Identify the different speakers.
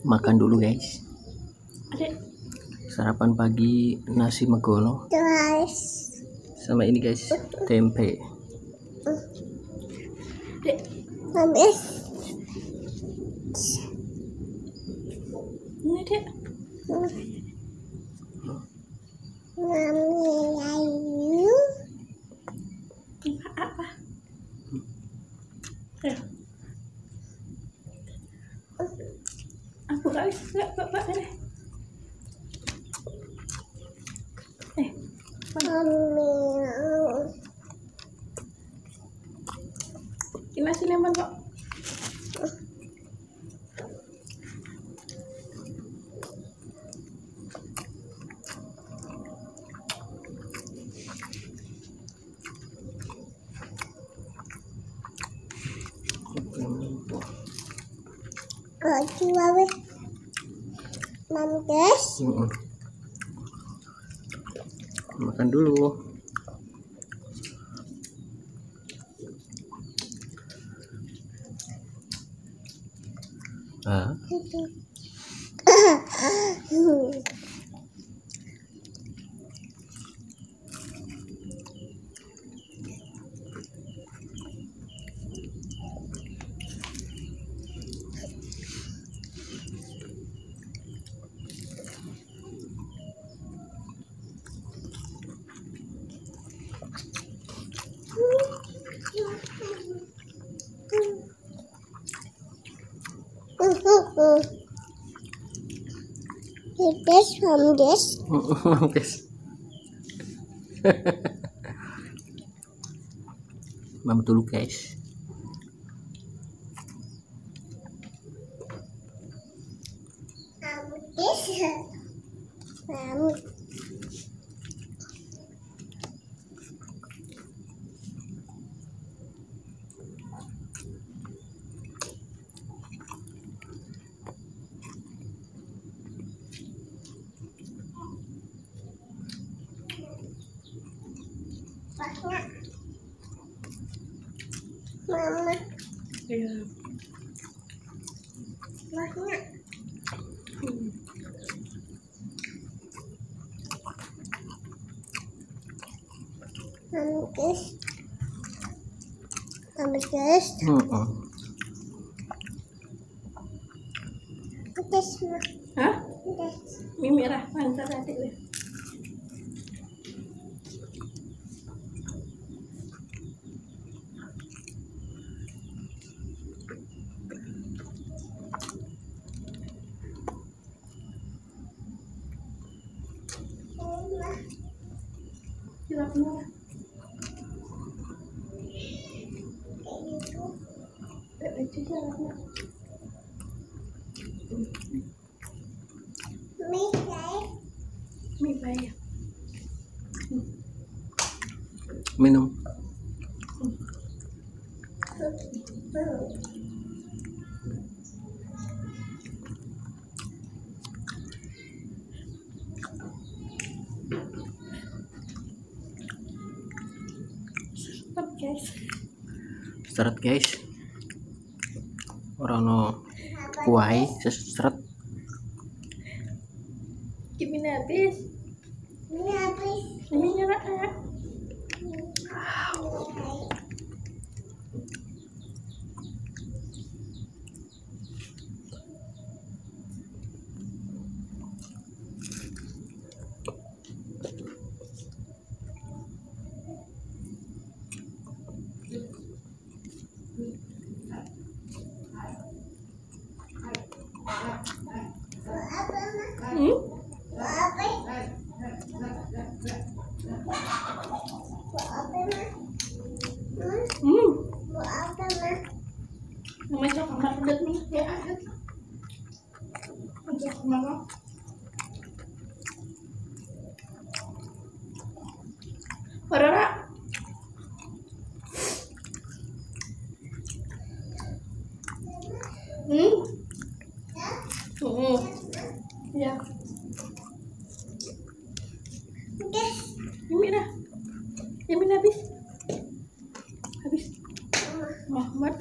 Speaker 1: Makan dulu guys. Sarapan pagi nasi megono. Sama ini guys, tempe.
Speaker 2: Habis. Ini dek. Mami ayu. Apa? Aku guys, enggak deh. Mami. Ini nasi lemon kok. Coba Mami guys.
Speaker 1: Makan dulu. Guys. Mama dulu guys.
Speaker 2: Mama. Iya. Mahnya. Guys. Hah? Mie merah, mantap adik deh.
Speaker 1: Minum. Seret guys. Orang no kuai seret.
Speaker 2: Ini habis. Ini nyerah. Masuk kamar udah nih ya. Masuk kamar. Rara. Ya. Ini dah. Ini habis. Muhammad.